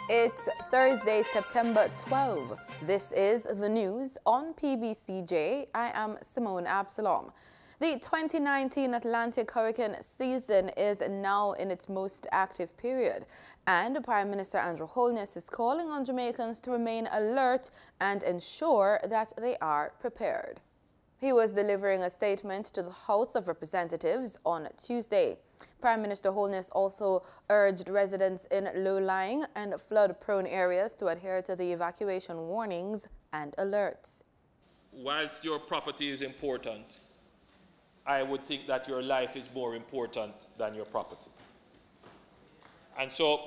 It's Thursday, September 12. This is the news on PBCJ. I am Simone Absalom. The 2019 Atlantic hurricane season is now in its most active period, and Prime Minister Andrew Holness is calling on Jamaicans to remain alert and ensure that they are prepared. He was delivering a statement to the House of Representatives on Tuesday. Prime Minister Holness also urged residents in low-lying and flood-prone areas to adhere to the evacuation warnings and alerts. Whilst your property is important, I would think that your life is more important than your property. And so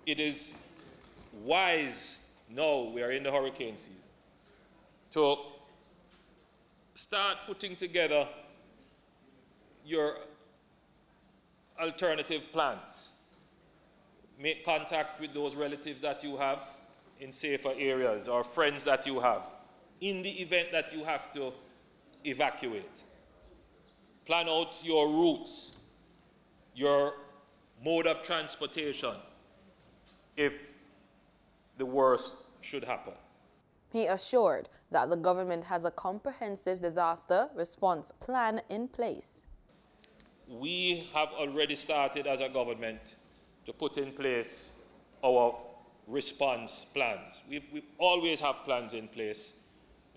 it is wise, now we are in the hurricane season, to start putting together your alternative plans. Make contact with those relatives that you have in safer areas or friends that you have in the event that you have to evacuate. Plan out your routes, your mode of transportation if the worst should happen. He assured that the government has a comprehensive disaster response plan in place. We have already started as a government to put in place our response plans. We always have plans in place.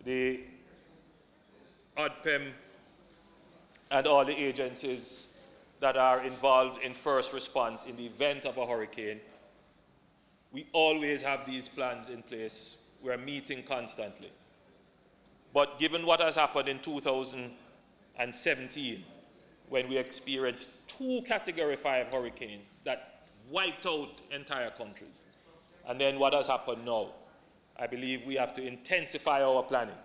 The ODPEM and all the agencies that are involved in first response in the event of a hurricane, we always have these plans in place. We're meeting constantly. But given what has happened in 2017, when we experienced 2 Category 5 hurricanes that wiped out entire countries, and then what has happened now, I believe we have to intensify our planning.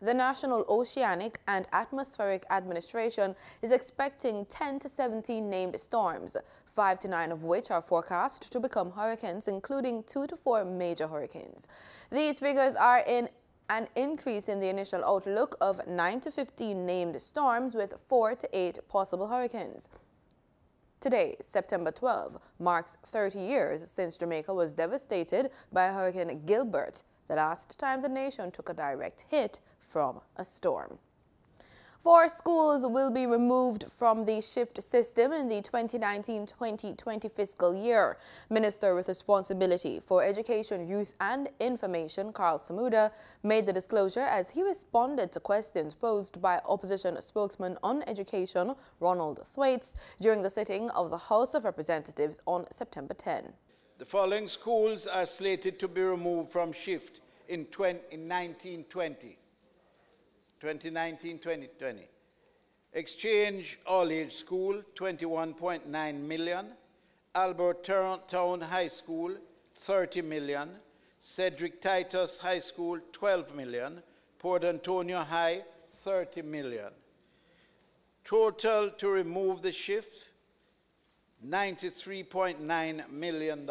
The National Oceanic and Atmospheric Administration is expecting 10 to 17 named storms, 5 to 9 of which are forecast to become hurricanes, including 2 to 4 major hurricanes. These figures are in an increase in the initial outlook of 9 to 15 named storms with 4 to 8 possible hurricanes. Today, September 12, marks 30 years since Jamaica was devastated by Hurricane Gilbert, the last time the nation took a direct hit from a storm. 4 schools will be removed from the shift system in the 2019-2020 fiscal year. Minister with responsibility for Education, Youth and Information, Carl Samuda, made the disclosure as he responded to questions posed by opposition spokesman on education, Ronald Thwaites, during the sitting of the House of Representatives on September 10. The following schools are slated to be removed from shift in 2019-20. Exchange All-Age School, 21.9 million. Albert Town High School, 30 million. Cedric Titus High School, 12 million. Port Antonio High, 30 million. Total to remove the shift, $93.9 million.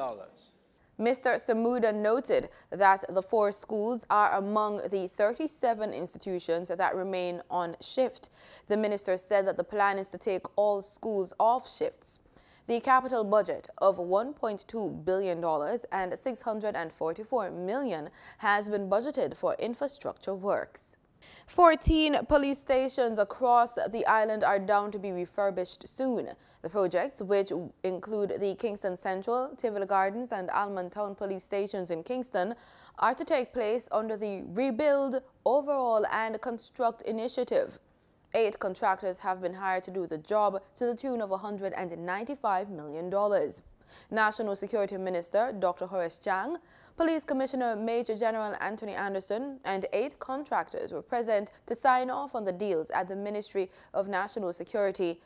Mr. Samuda noted that the 4 schools are among the 37 institutions that remain on shift. The minister said that the plan is to take all schools off shifts. The capital budget of $1.2 billion and $644 million has been budgeted for infrastructure works. 14 police stations across the island are down to be refurbished soon. The projects, which include the Kingston Central, Tivoli Gardens and Almond Town police stations in Kingston, are to take place under the Rebuild, Overhaul and Construct initiative. 8 contractors have been hired to do the job to the tune of $195 million. National Security Minister Dr. Horace Chang, Police Commissioner Major General Anthony Anderson and 8 contractors were present to sign off on the deals at the Ministry of National Security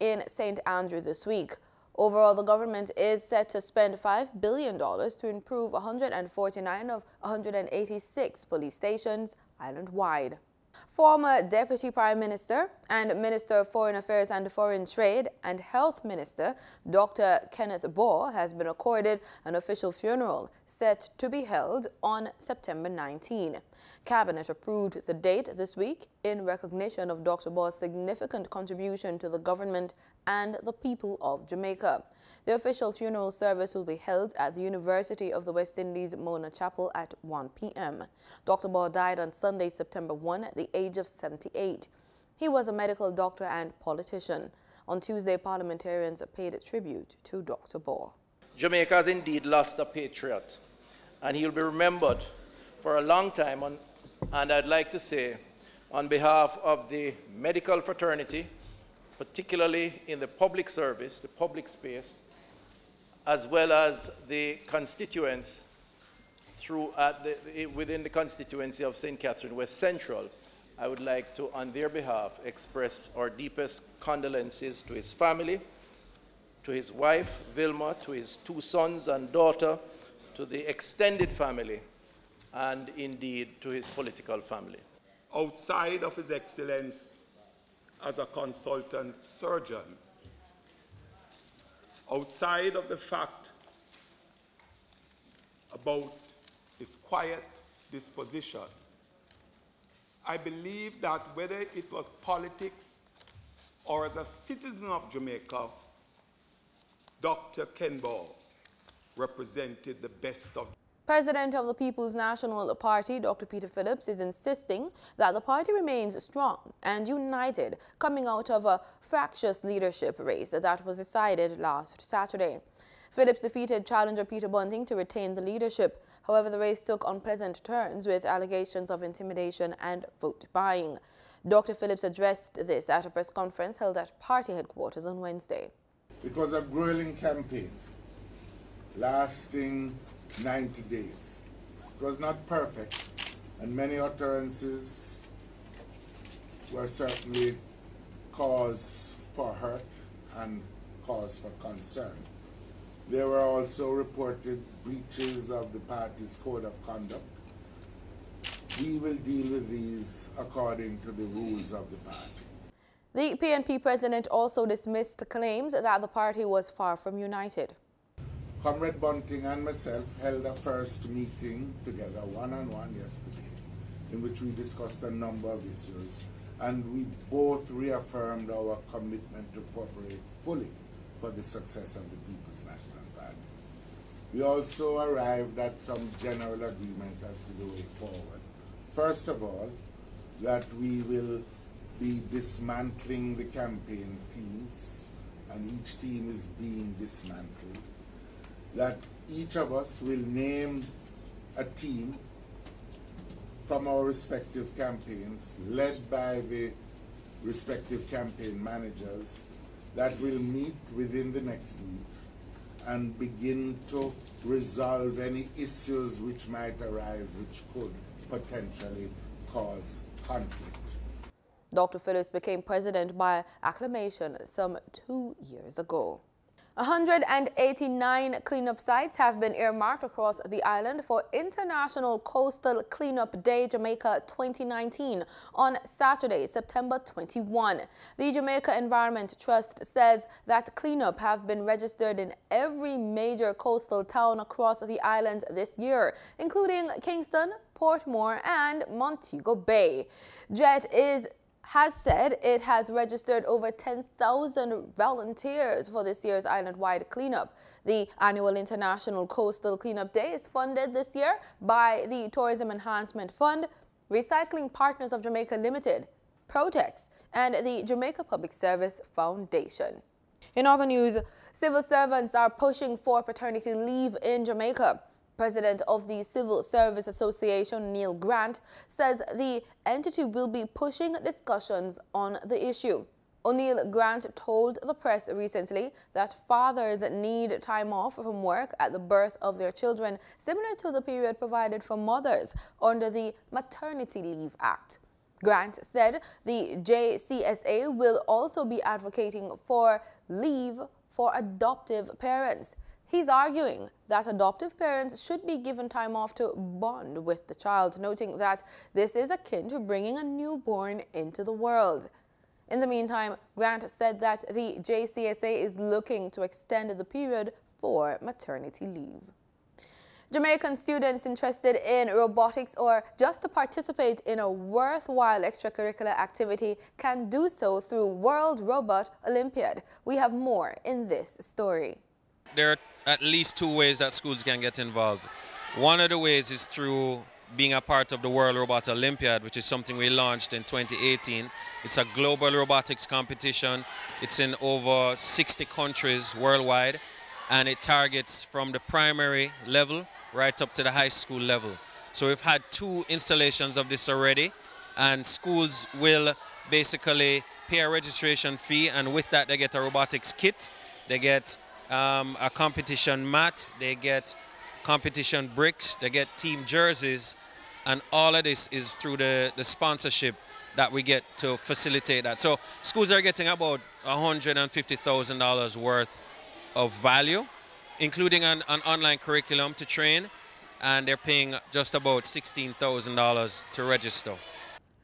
in St. Andrew this week. Overall, the government is set to spend $5 billion to improve 149 of 186 police stations island-wide. Former Deputy Prime Minister and Minister of Foreign Affairs and Foreign Trade and Health Minister Dr. Kenneth Baugh has been accorded an official funeral set to be held on September 19. Cabinet approved the date this week in recognition of Dr. Baugh's significant contribution to the government and the people of Jamaica. The official funeral service will be held at the University of the West Indies Mona Chapel at 1 p.m. Dr. Baugh died on Sunday, September 1 at the age of 78. He was a medical doctor and politician. On Tuesday, parliamentarians paid tribute to Dr. Baugh. Jamaica has indeed lost a patriot, and he'll be remembered for a long time. And I'd like to say, on behalf of the medical fraternity, particularly in the public service, the public space, as well as the constituents within the constituency of St. Catherine West Central, I would like to, on their behalf, express our deepest condolences to his family, to his wife, Vilma, to his 2 sons and daughter, to the extended family, and indeed to his political family. Outside of His Excellence as a consultant surgeon, outside of the fact about his quiet disposition, I believe that whether it was politics or as a citizen of Jamaica, Dr. Ken Baugh represented the best of. President of the People's National Party, Dr. Peter Phillips, is insisting that the party remains strong and united coming out of a fractious leadership race that was decided last Saturday. Phillips defeated challenger Peter Bunting to retain the leadership. However, the race took unpleasant turns with allegations of intimidation and vote buying. Dr. Phillips addressed this at a press conference held at party headquarters on Wednesday. It was a grueling campaign lasting 90 days. It was not perfect, and many utterances were certainly cause for hurt and cause for concern. There were also reported breaches of the party's code of conduct. We will deal with these according to the rules of the party. The PNP president also dismissed claims that the party was far from united. Comrade Bunting and myself held a first meeting together, one-on-one yesterday, in which we discussed a number of issues, and we both reaffirmed our commitment to cooperate fully for the success of the People's National Party. We also arrived at some general agreements as to the way forward. First of all, that we will be dismantling the campaign teams, and each team is being dismantled. That each of us will name a team from our respective campaigns, led by the respective campaign managers, that will meet within the next week and begin to resolve any issues which might arise which could potentially cause conflict. Dr. Phillips became president by acclamation some 2 years ago. 189 cleanup sites have been earmarked across the island for International Coastal Cleanup Day Jamaica 2019 on Saturday, September 21. The Jamaica Environment Trust says that cleanup have been registered in every major coastal town across the island this year, including Kingston, Portmore, and Montego Bay. JET has said it has registered over 10,000 volunteers for this year's island-wide cleanup. The annual International Coastal Cleanup Day is funded this year by the Tourism Enhancement Fund, Recycling Partners of Jamaica Limited, Protex, and the Jamaica Public Service Foundation. In other news, civil servants are pushing for paternity leave in Jamaica. President of the Civil Service Association, Neil Grant, says the entity will be pushing discussions on the issue. O'Neill Grant told the press recently that fathers need time off from work at the birth of their children, similar to the period provided for mothers under the Maternity Leave Act. Grant said the JCSA will also be advocating for leave for adoptive parents. He's arguing that adoptive parents should be given time off to bond with the child, noting that this is akin to bringing a newborn into the world. In the meantime, Grant said that the JCSA is looking to extend the period for maternity leave. Jamaican students interested in robotics or just to participate in a worthwhile extracurricular activity can do so through World Robot Olympiad. We have more in this story. There are at least two ways that schools can get involved. One of the ways is through being a part of the World Robot Olympiad, which is something we launched in 2018. It's a global robotics competition. It's in over 60 countries worldwide, and it targets from the primary level right up to the high school level. So we've had 2 installations of this already, and schools will basically pay a registration fee, and with that they get a robotics kit, they get a competition mat, they get competition bricks, they get team jerseys, and all of this is through the sponsorship that we get to facilitate that. So schools are getting about $150,000 worth of value, including an online curriculum to train, and they're paying just about $16,000 to register.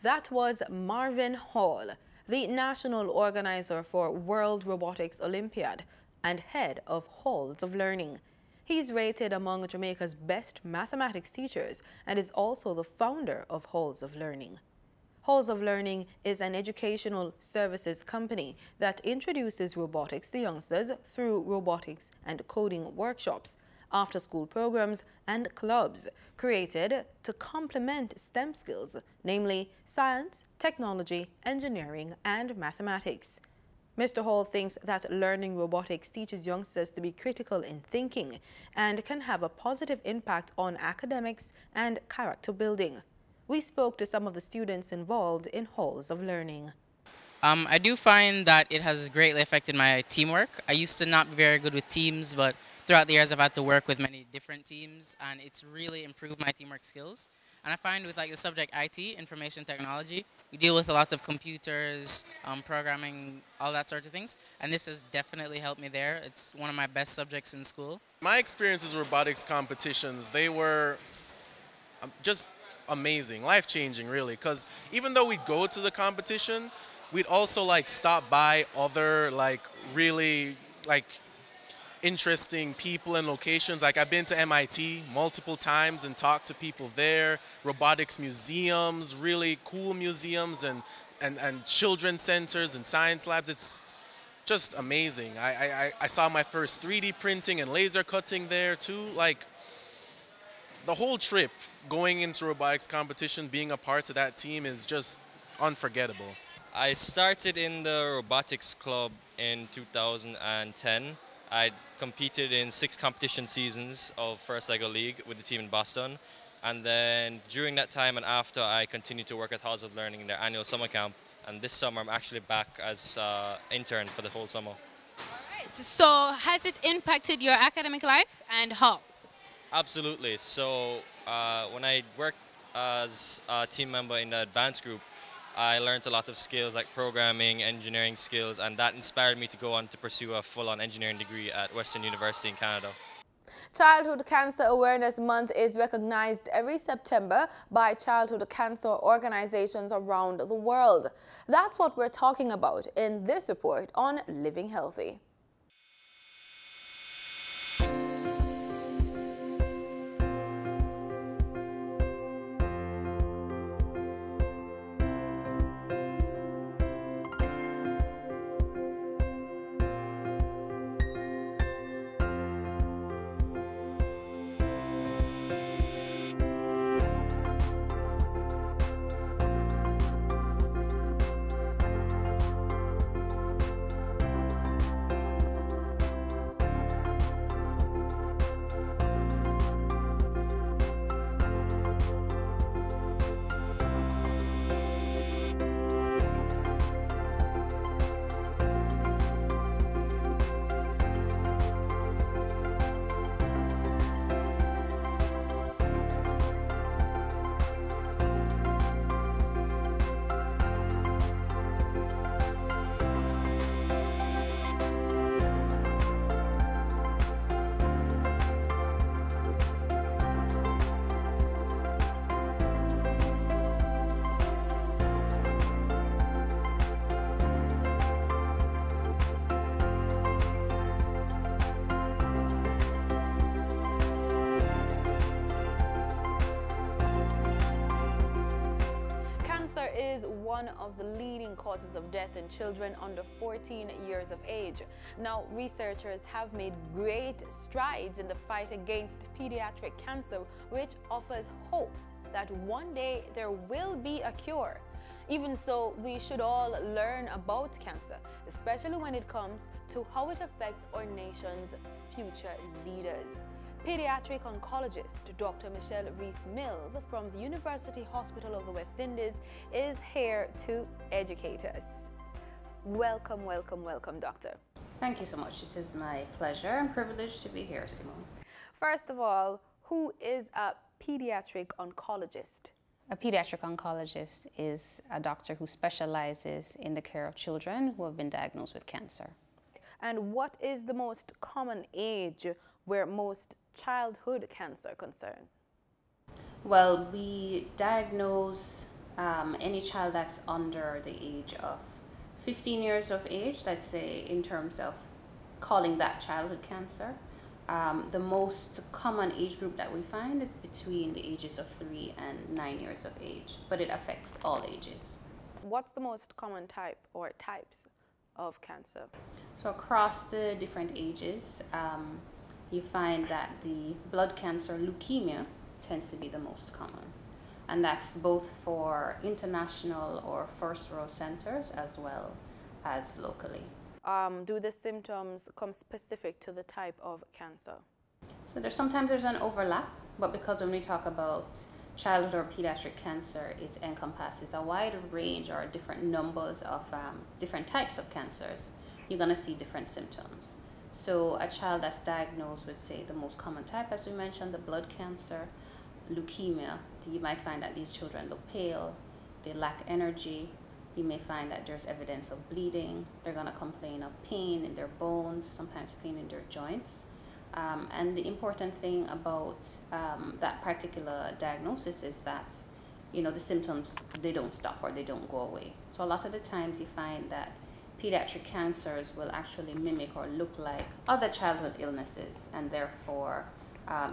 That was Marvin Hall, the national organizer for World Robotics Olympiad and head of Halls of Learning. He's rated among Jamaica's best mathematics teachers and is also the founder of Halls of Learning. Halls of Learning is an educational services company that introduces robotics to youngsters through robotics and coding workshops, after-school programs and clubs created to complement STEM skills, namely science, technology, engineering, and mathematics. Mr. Hall thinks that learning robotics teaches youngsters to be critical in thinking and can have a positive impact on academics and character building. We spoke to some of the students involved in Halls of Learning. I do find that it has greatly affected my teamwork. I used to not be very good with teams, but throughout the years I've had to work with many different teams, and it's really improved my teamwork skills. And I find with like the subject IT, information technology, we deal with a lot of computers, programming, all that sort of things, and this has definitely helped me there. It's one of my best subjects in school. My experiences with robotics competitions, they were just amazing, life-changing really, because even though we go to the competition, we'd also like stop by other like really like interesting people and locations. Like I've been to MIT multiple times and talked to people there, robotics museums, really cool museums and children's centers and science labs. It's just amazing. I saw my first 3D printing and laser cutting there too. Like the whole trip going into robotics competition, being a part of that team is just unforgettable. I started in the robotics club in 2010. I competed in 6 competition seasons of First Lego League with the team in Boston. And then during that time and after, I continued to work at Halls of Learning in their annual summer camp. And this summer, I'm actually back as intern for the whole summer. All right. So has it impacted your academic life, and how? Absolutely. So when I worked as a team member in the advanced group, I learned a lot of skills like programming, engineering skills, and that inspired me to go on to pursue a full-on engineering degree at Western University in Canada. Childhood Cancer Awareness Month is recognized every September by childhood cancer organizations around the world. That's what we're talking about in this report on Living Healthy. one of the leading causes of death in children under 14 years of age. Now, researchers have made great strides in the fight against pediatric cancer, which offers hope that one day there will be a cure. Even so, we should all learn about cancer, especially when it comes to how it affects our nation's future leaders. Pediatric oncologist Dr. Michelle Reese-Mills from the University Hospital of the West Indies is here to educate us. Welcome, welcome, welcome, Doctor. Thank you so much. This is my pleasure and privilege to be here, Simone. First of all, who is a pediatric oncologist? A pediatric oncologist is a doctor who specializes in the care of children who have been diagnosed with cancer. And what is the most common age where most childhood cancer concern? Well, we diagnose any child that's under the age of 15 years of age, let's say, in terms of calling that childhood cancer. The most common age group that we find is between the ages of 3 and 9 years of age, but it affects all ages. What's the most common type or types of cancer? So across the different ages, you find that the blood cancer, leukemia, tends to be the most common. And that's both for international or first-row centers as well as locally. Do the symptoms come specific to the type of cancer? So sometimes there's an overlap, but because when we talk about childhood or pediatric cancer, it encompasses a wide range or different numbers of different types of cancers, you're going to see different symptoms. So a child that's diagnosed with, say, the most common type, as we mentioned, the blood cancer, leukemia, you might find that these children look pale, they lack energy. You may find that there's evidence of bleeding. They're going to complain of pain in their bones, sometimes pain in their joints. And the important thing about that particular diagnosis is that, you know, the symptoms, they don't stop or they don't go away. So a lot of the times you find that pediatric cancers will actually mimic or look like other childhood illnesses, and therefore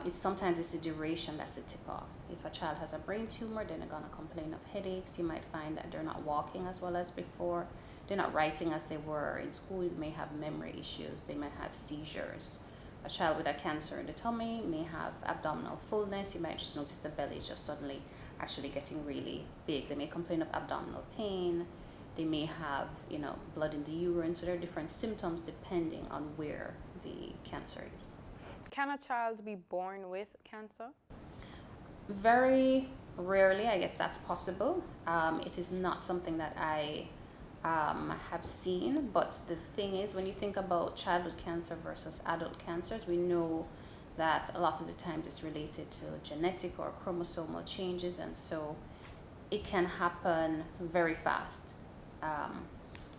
sometimes it's the duration that's the tip-off. If a child has a brain tumor, then they're going to complain of headaches. You might find that they're not walking as well as before. They're not writing as they were in school. They may have memory issues. They may have seizures. A child with a cancer in the tummy may have abdominal fullness. You might just notice the belly is just suddenly actually getting really big. They may complain of abdominal pain. They may have, you know, blood in the urine. So there are different symptoms depending on where the cancer is. Can a child be born with cancer? Very rarely, I guess that's possible. It is not something that I have seen, but the thing is, when you think about childhood cancer versus adult cancers, we know that a lot of the times it's related to genetic or chromosomal changes, and so it can happen very fast.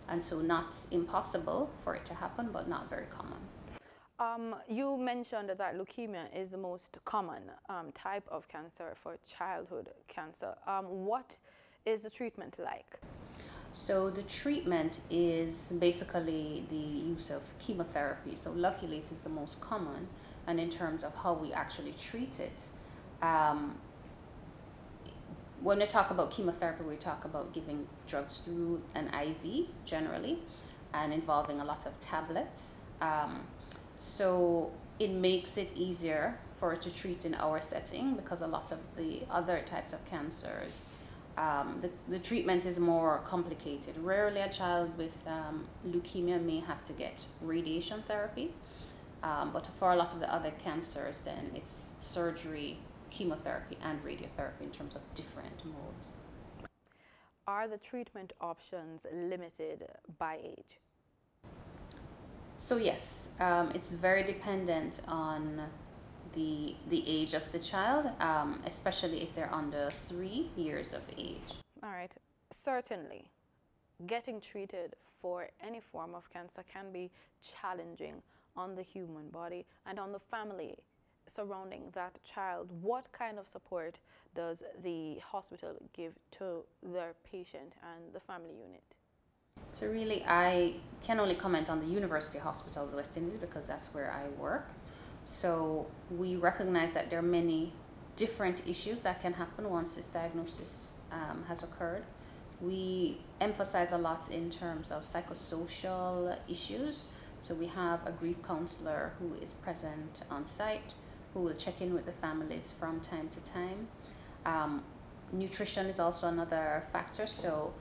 And so not impossible for it to happen, but not very common. You mentioned that leukemia is the most common type of cancer for childhood cancer. What is the treatment like? So the treatment is basically the use of chemotherapy. So luckily it is the most common, and in terms of how we actually treat it, when we talk about chemotherapy, we talk about giving drugs through an IV generally, and involving a lot of tablets. So it makes it easier for it to treat in our setting, because a lot of the other types of cancers, the treatment is more complicated. Rarely a child with leukemia may have to get radiation therapy, but for a lot of the other cancers, then it's surgery, chemotherapy, and radiotherapy in terms of different modes. Are the treatment options limited by age? So yes, it's very dependent on the age of the child, especially if they're under 3 years of age. All right. Certainly, getting treated for any form of cancer can be challenging on the human body and on the family surrounding that child. What kind of support does the hospital give to their patient and the family unit? So really, I can only comment on the University Hospital of the West Indies because that's where I work. So we recognize that there are many different issues that can happen once this diagnosis has occurred. We emphasize a lot in terms of psychosocial issues. So we have a grief counselor who is present on site, who will check in with the families from time to time. Nutrition is also another factor. So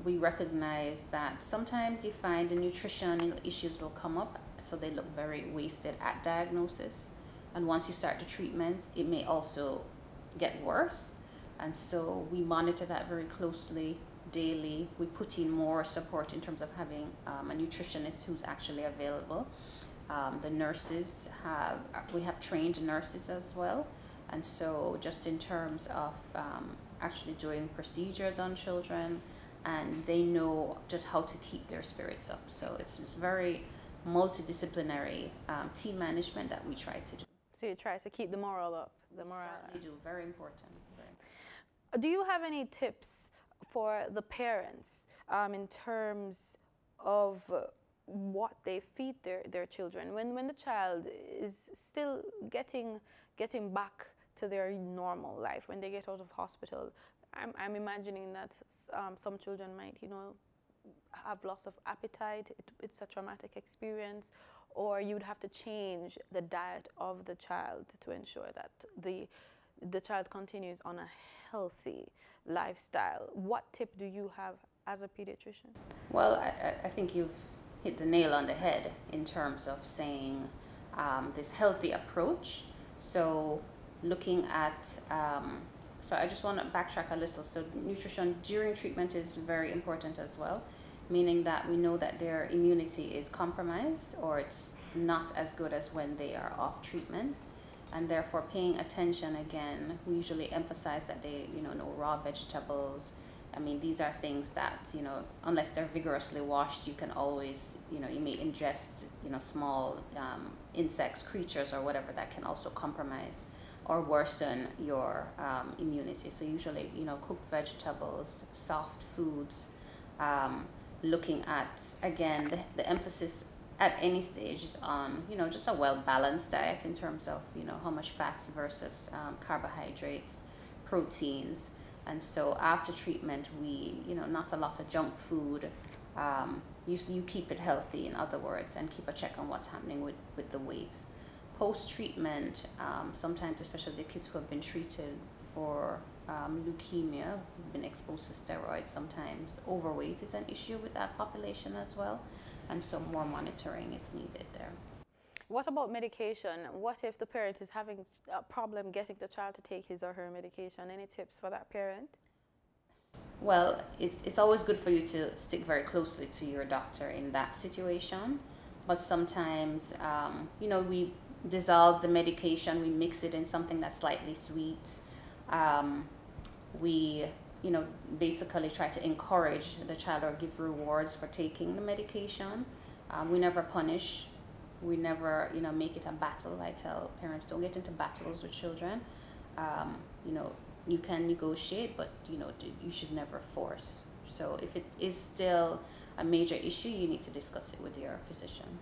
we recognize that sometimes you find the nutritional issues will come up, so they look very wasted at diagnosis. And once you start the treatment, it may also get worse. And so we monitor that very closely daily. We put in more support in terms of having a nutritionist who's actually available. The nurses we have trained nurses as well. And so just in terms of actually doing procedures on children, and they know just how to keep their spirits up. So it's very multidisciplinary team management that we try to do. So you try to keep the morale up. The morale. We do, very important. Do you have any tips for the parents in terms of what they feed their children when the child is still getting back to their normal life, when they get out of hospital? I'm imagining that some children might, have loss of appetite. It's a traumatic experience, or you'd have to change the diet of the child to ensure that the child continues on a healthy lifestyle. What tip do you have as a pediatrician? Well, I think you've hit the nail on the head in terms of saying this healthy approach. So looking at, so I just want to backtrack a little. So nutrition during treatment is very important as well, meaning that we know that their immunity is compromised, or it's not as good as when they are off treatment. And therefore paying attention again, we usually emphasize that they, no raw vegetables. I mean, these are things that, unless they're vigorously washed, you can always, you may ingest, small insects, creatures, or whatever that can also compromise or worsen your immunity. So usually, cooked vegetables, soft foods, looking at, again, the emphasis at any stage is on, just a well-balanced diet in terms of, how much fats versus carbohydrates, proteins. And so after treatment, we, not a lot of junk food. You keep it healthy, in other words, and keep a check on what's happening with the weights. Post-treatment, sometimes, especially the kids who have been treated for leukemia, who've been exposed to steroids, sometimes overweight is an issue with that population as well. And so more monitoring is needed there. What about medication? What if the parent is having a problem getting the child to take his or her medication? Any tips for that parent? Well, it's always good for you to stick very closely to your doctor in that situation. But sometimes, we dissolve the medication, we mix it in something that's slightly sweet. We basically try to encourage the child or give rewards for taking the medication. We never punish. We never, make it a battle. I tell parents, don't get into battles with children. You can negotiate, but, you should never force. So if it is still a major issue, you need to discuss it with your physician.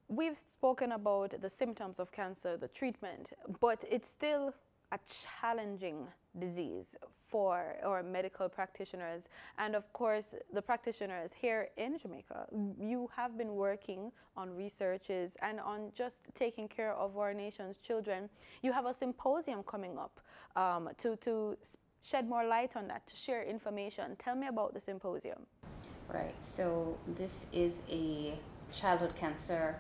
We've spoken about the symptoms of cancer, the treatment, but it's still a challenging disease for our medical practitioners, and of course the practitioners here in Jamaica. You have been working on researches and on just taking care of our nation's children. You have a symposium coming up to shed more light on that, to share information. Tell me about the symposium. Right, so this is a childhood cancer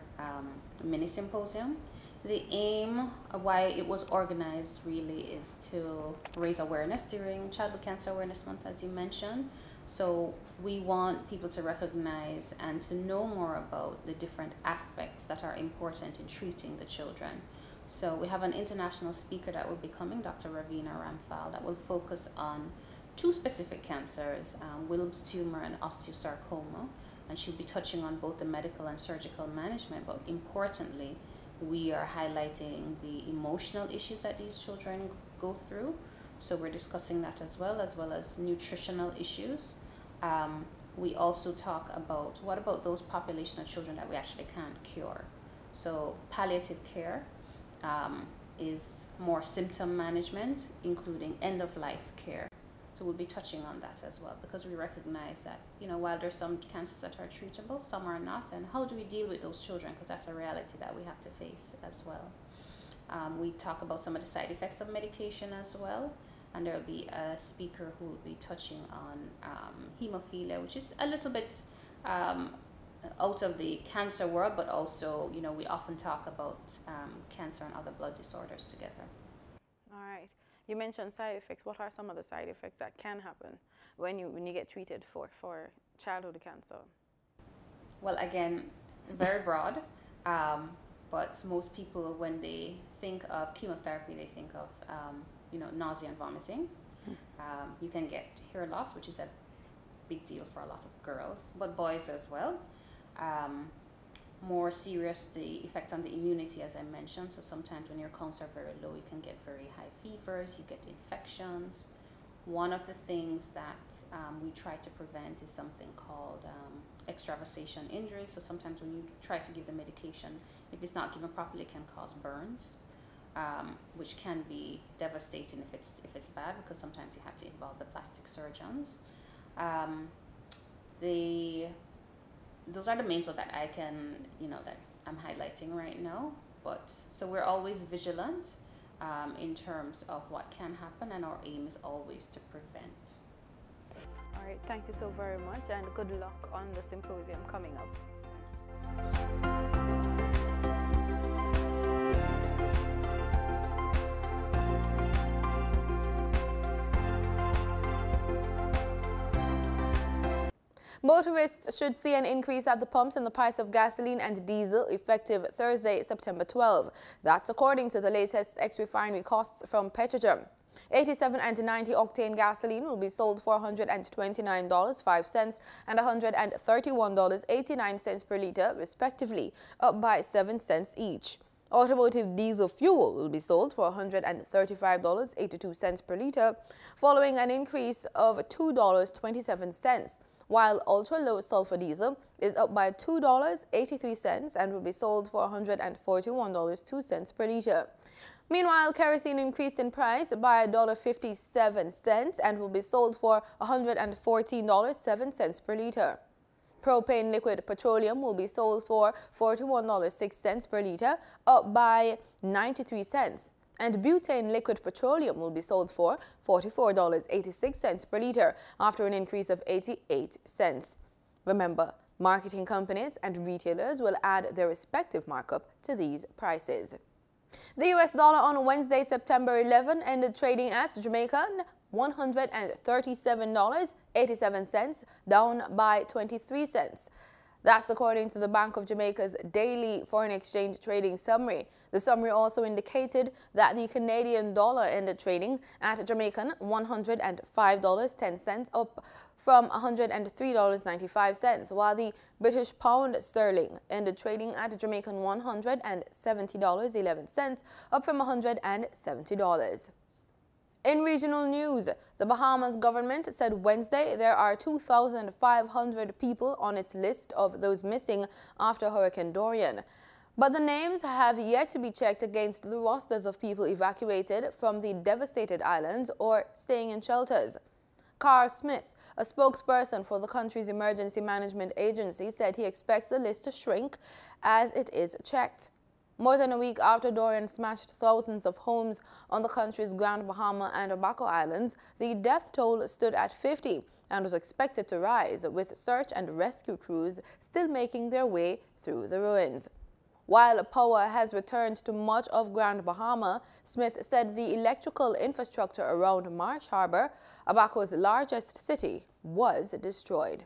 mini symposium. The aim of why it was organized really is to raise awareness during Childhood Cancer Awareness Month, as you mentioned. So we want people to recognize and to know more about the different aspects that are important in treating the children. So we have an international speaker that will be coming, Dr. Ravina Ramphal, that will focus on two specific cancers, Wilms tumor and osteosarcoma. And she'll be touching on both the medical and surgical management, but importantly, we are highlighting the emotional issues that these children go through. So we're discussing that as well as nutritional issues. We also talk about what about those population of children that we actually can't cure. So palliative care is more symptom management, including end-of-life care. So we'll be touching on that as well, because we recognize that, you know, while there's some cancers that are treatable, some are not, and how do we deal with those children, because that's a reality that we have to face as well. We talk about some of the side effects of medication as well, and there will be a speaker who will be touching on hemophilia, which is a little bit out of the cancer world, but also, you know, we often talk about cancer and other blood disorders together. All right. You mentioned side effects. What are some of the side effects that can happen when you get treated for childhood cancer? Well, again, very broad, but most people, when they think of chemotherapy, they think of you know, nausea and vomiting. You can get hair loss, which is a big deal for a lot of girls, but boys as well. More serious, the effect on the immunity, as I mentioned. So sometimes when your counts are very low, you can get very high fevers, you get infections. One of the things that we try to prevent is something called extravasation injuries. So sometimes when you try to give the medication, if it's not given properly, it can cause burns, which can be devastating if it's bad, because sometimes you have to involve the plastic surgeons. Those are the main ones that I can, you know, that I'm highlighting right now. But so we're always vigilant in terms of what can happen, and our aim is always to prevent. All right, thank you so very much, and good luck on the symposium coming up. Thank you so much. Motorists should see an increase at the pumps in the price of gasoline and diesel effective Thursday, September 12. That's according to the latest ex-refinery costs from Pbcj. 87 and 90 octane gasoline will be sold for $129.05 and $131.89 per liter, respectively, up by 7 cents each. Automotive diesel fuel will be sold for $135.82 per liter, following an increase of $2.27. While ultra-low sulfur diesel is up by $2.83 and will be sold for $141.02 per liter. Meanwhile, kerosene increased in price by $1.57 and will be sold for $114.07 per liter. Propane liquid petroleum will be sold for $41.06 per liter, up by 93 cents. And butane liquid petroleum will be sold for $44.86 per liter, after an increase of 88 cents. Remember, marketing companies and retailers will add their respective markup to these prices. The US dollar on Wednesday, September 11, ended trading at Jamaican $137.87, down by 23 cents. That's according to the Bank of Jamaica's daily foreign exchange trading summary. The summary also indicated that the Canadian dollar ended trading at Jamaican $105.10, up from $103.95, while the British pound sterling ended trading at Jamaican $170.11, up from $170. In regional news, the Bahamas government said Wednesday there are 2,500 people on its list of those missing after Hurricane Dorian. But the names have yet to be checked against the rosters of people evacuated from the devastated islands or staying in shelters. Carl Smith, a spokesperson for the country's emergency management agency, said he expects the list to shrink as it is checked. More than a week after Dorian smashed thousands of homes on the country's Grand Bahama and Baugh Islands, the death toll stood at 50 and was expected to rise, with search and rescue crews still making their way through the ruins. While power has returned to much of Grand Bahama, Smith said the electrical infrastructure around Marsh Harbor, Bahama's largest city, was destroyed.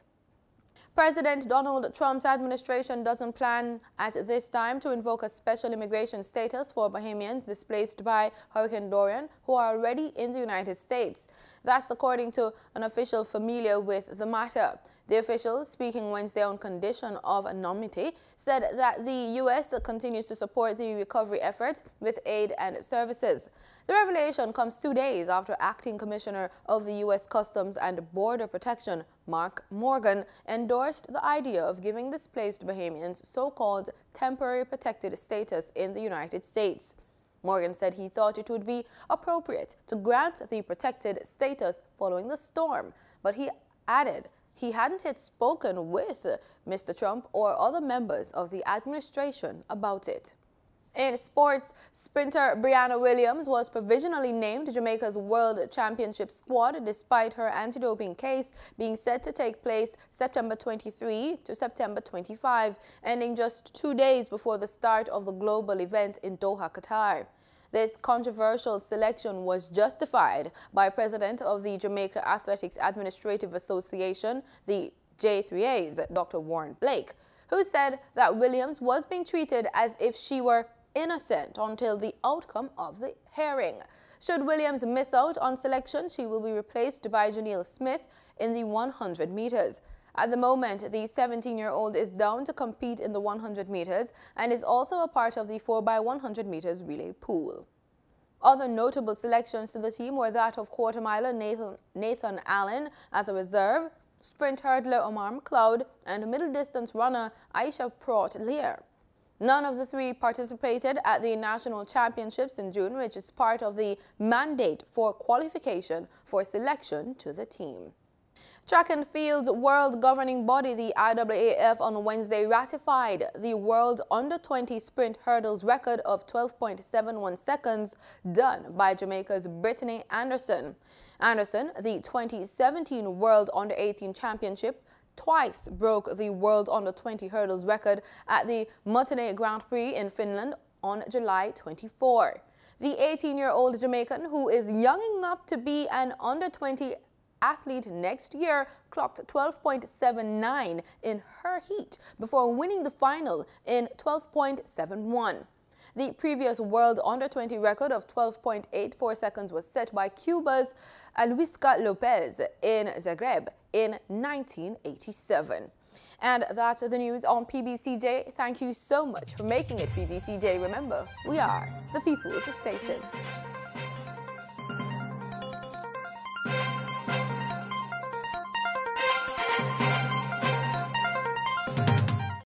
President Donald Trump's administration doesn't plan at this time to invoke a special immigration status for Bahamians displaced by Hurricane Dorian who are already in the United States. That's according to an official familiar with the matter. The official, speaking Wednesday on condition of anonymity, said that the U.S. continues to support the recovery effort with aid and services. The revelation comes 2 days after Acting Commissioner of the U.S. Customs and Border Protection, Mark Morgan, endorsed the idea of giving displaced Bahamians so-called temporary protected status in the United States. Morgan said he thought it would be appropriate to grant the protected status following the storm, but he added he hadn't yet spoken with Mr. Trump or other members of the administration about it. In sports, sprinter Brianna Williams was provisionally named Jamaica's World Championship squad despite her anti-doping case being set to take place September 23 to September 25, ending just 2 days before the start of the global event in Doha, Qatar. This controversial selection was justified by President of the Jamaica Athletics Administrative Association, the J3As, Dr. Warren Blake, who said that Williams was being treated as if she were innocent until the outcome of the hearing. Should Williams miss out on selection, she will be replaced by Janelle Smith in the 100 meters. At the moment, the 17-year-old is down to compete in the 100 meters and is also a part of the 4x100 meters relay pool. Other notable selections to the team were that of quarter miler Nathan Allen as a reserve, sprint hurdler Omar McLeod, and middle distance runner Aisha Pratt-Lear. None of the three participated at the National Championships in June, which is part of the mandate for qualification for selection to the team. Track and Field's world governing body, the IAAF, on Wednesday ratified the world under-20 sprint hurdles record of 12.71 seconds done by Jamaica's Brittany Anderson. Anderson, the 2017 World Under-18 Championship, twice broke the world under-20 hurdles record at the Muttane Grand Prix in Finland on July 24. The 18-year-old Jamaican, who is young enough to be an under-20 athlete next year, clocked 12.79 in her heat before winning the final in 12.71. The previous world under-20 record of 12.84 seconds was set by Cuba's Luisca Lopez in Zagreb in 1987. And that's the news on PBCJ. Thank you so much for making it PBCJ. Remember, we are the people's station.